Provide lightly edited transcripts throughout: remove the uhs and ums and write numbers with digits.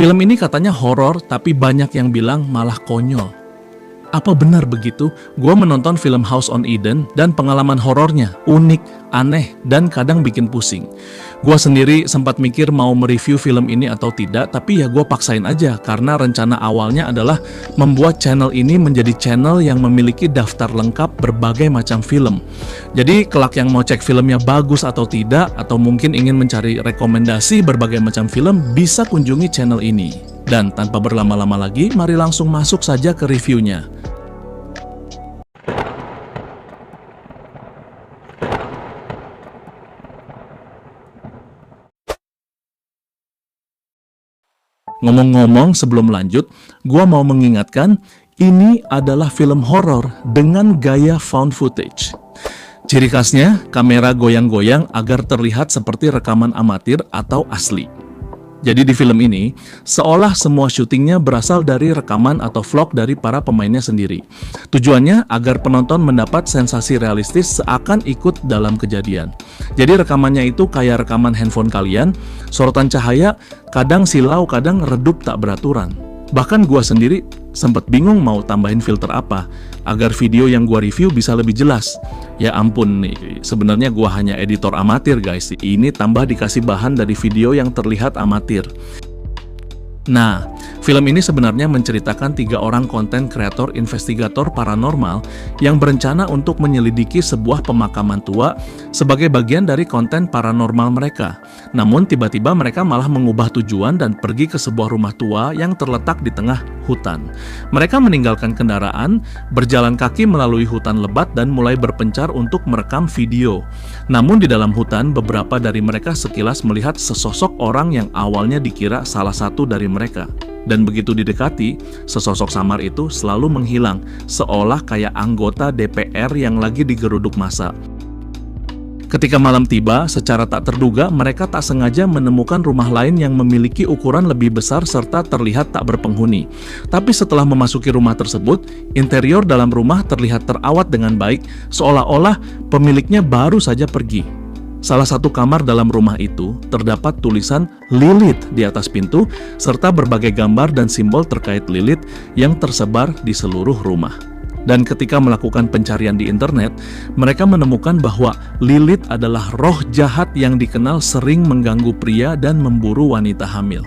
Film ini katanya horor, tapi banyak yang bilang malah konyol. Apa benar begitu? Gua menonton film House on Eden dan pengalaman horornya unik, aneh, dan kadang bikin pusing. Gua sendiri sempat mikir mau mereview film ini atau tidak, tapi ya gua paksain aja karena rencana awalnya adalah membuat channel ini menjadi channel yang memiliki daftar lengkap berbagai macam film. Jadi kelak yang mau cek filmnya bagus atau tidak, atau mungkin ingin mencari rekomendasi berbagai macam film, bisa kunjungi channel ini. Dan tanpa berlama-lama lagi, mari langsung masuk saja ke reviewnya. Ngomong-ngomong, sebelum lanjut, gua mau mengingatkan, ini adalah film horor dengan gaya found footage. Ciri khasnya, kamera goyang-goyang agar terlihat seperti rekaman amatir atau asli. Jadi di film ini, seolah semua syutingnya berasal dari rekaman atau vlog dari para pemainnya sendiri. Tujuannya agar penonton mendapat sensasi realistis seakan ikut dalam kejadian. Jadi rekamannya itu kayak rekaman handphone kalian, sorotan cahaya, kadang silau, kadang redup tak beraturan. Bahkan gua sendiri sempat bingung mau tambahin filter apa, agar video yang gua review bisa lebih jelas. Ya ampun nih, sebenarnya gua hanya editor amatir guys, ini tambah dikasih bahan dari video yang terlihat amatir. Nah, film ini sebenarnya menceritakan 3 orang konten kreator investigator paranormal yang berencana untuk menyelidiki sebuah pemakaman tua sebagai bagian dari konten paranormal mereka. Namun tiba-tiba mereka malah mengubah tujuan dan pergi ke sebuah rumah tua yang terletak di tengah hutan. Mereka meninggalkan kendaraan, berjalan kaki melalui hutan lebat dan mulai berpencar untuk merekam video. Namun di dalam hutan, beberapa dari mereka sekilas melihat sesosok orang yang awalnya dikira salah satu dari mereka. Dan begitu didekati, sesosok samar itu selalu menghilang, seolah kayak anggota DPR yang lagi digeruduk massa. Ketika malam tiba, secara tak terduga mereka tak sengaja menemukan rumah lain yang memiliki ukuran lebih besar serta terlihat tak berpenghuni. Tapi setelah memasuki rumah tersebut, interior dalam rumah terlihat terawat dengan baik, seolah-olah pemiliknya baru saja pergi. Salah satu kamar dalam rumah itu terdapat tulisan Lilith di atas pintu, serta berbagai gambar dan simbol terkait Lilith yang tersebar di seluruh rumah. Dan ketika melakukan pencarian di internet, mereka menemukan bahwa Lilith adalah roh jahat yang dikenal sering mengganggu pria dan memburu wanita hamil.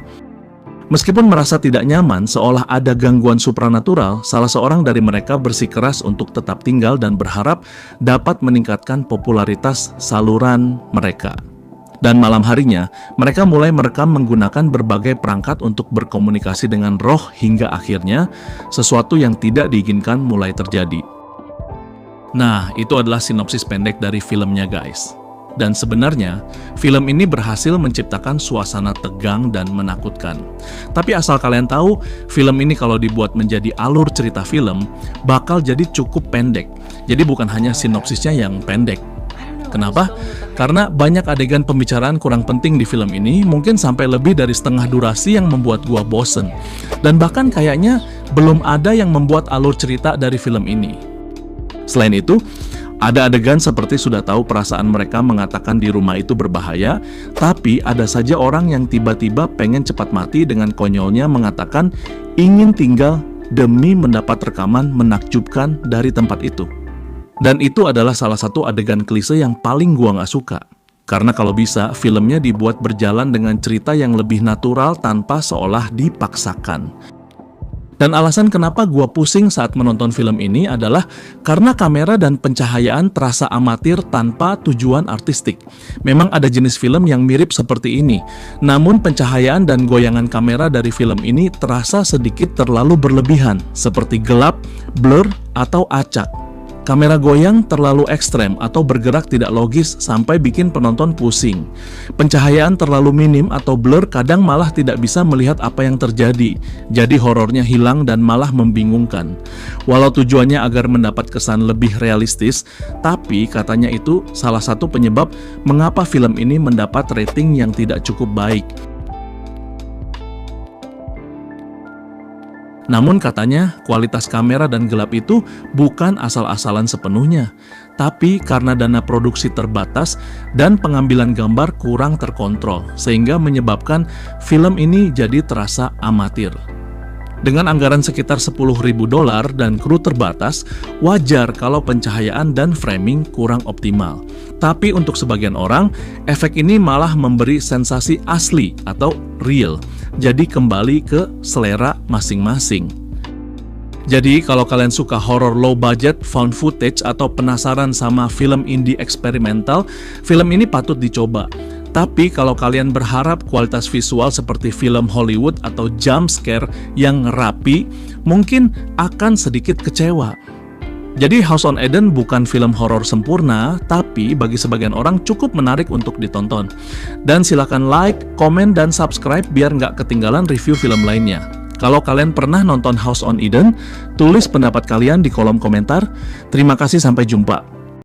Meskipun merasa tidak nyaman seolah ada gangguan supranatural, salah seorang dari mereka bersikeras untuk tetap tinggal dan berharap dapat meningkatkan popularitas saluran mereka. Dan malam harinya, mereka mulai merekam menggunakan berbagai perangkat untuk berkomunikasi dengan roh hingga akhirnya sesuatu yang tidak diinginkan mulai terjadi. Nah, itu adalah sinopsis pendek dari filmnya guys. Dan sebenarnya, film ini berhasil menciptakan suasana tegang dan menakutkan. Tapi asal kalian tahu, film ini kalau dibuat menjadi alur cerita film, bakal jadi cukup pendek. Jadi bukan hanya sinopsisnya yang pendek. Kenapa? Karena banyak adegan pembicaraan kurang penting di film ini, mungkin sampai lebih dari setengah durasi yang membuat gua bosen. Dan bahkan kayaknya belum ada yang membuat alur cerita dari film ini. Selain itu, ada adegan seperti sudah tahu perasaan mereka mengatakan di rumah itu berbahaya, tapi ada saja orang yang tiba-tiba pengen cepat mati dengan konyolnya mengatakan ingin tinggal demi mendapat rekaman menakjubkan dari tempat itu. Dan itu adalah salah satu adegan klise yang paling gua nggak suka. Karena kalau bisa, filmnya dibuat berjalan dengan cerita yang lebih natural tanpa seolah dipaksakan. Dan alasan kenapa gua pusing saat menonton film ini adalah karena kamera dan pencahayaan terasa amatir tanpa tujuan artistik. Memang ada jenis film yang mirip seperti ini, namun pencahayaan dan goyangan kamera dari film ini terasa sedikit terlalu berlebihan, seperti gelap, blur, atau acak. Kamera goyang terlalu ekstrem atau bergerak tidak logis sampai bikin penonton pusing. Pencahayaan terlalu minim atau blur kadang malah tidak bisa melihat apa yang terjadi. Jadi horornya hilang dan malah membingungkan. Walau tujuannya agar mendapat kesan lebih realistis, tapi katanya itu salah satu penyebab mengapa film ini mendapat rating yang tidak cukup baik. Namun katanya kualitas kamera dan gelap itu bukan asal-asalan sepenuhnya. tapi karena dana produksi terbatas dan pengambilan gambar kurang terkontrol, sehingga menyebabkan film ini jadi terasa amatir. Dengan anggaran sekitar $10.000 dan kru terbatas, wajar kalau pencahayaan dan framing kurang optimal. Tapi untuk sebagian orang, efek ini malah memberi sensasi asli atau real, jadi kembali ke selera masing-masing. Jadi kalau kalian suka horror low budget, found footage, atau penasaran sama film indie eksperimental, film ini patut dicoba. Tapi kalau kalian berharap kualitas visual seperti film Hollywood atau jump scare yang rapi, mungkin akan sedikit kecewa. Jadi House on Eden bukan film horor sempurna, tapi bagi sebagian orang cukup menarik untuk ditonton. Dan silakan like, komen, dan subscribe biar nggak ketinggalan review film lainnya. Kalau kalian pernah nonton House on Eden, tulis pendapat kalian di kolom komentar. Terima kasih, sampai jumpa.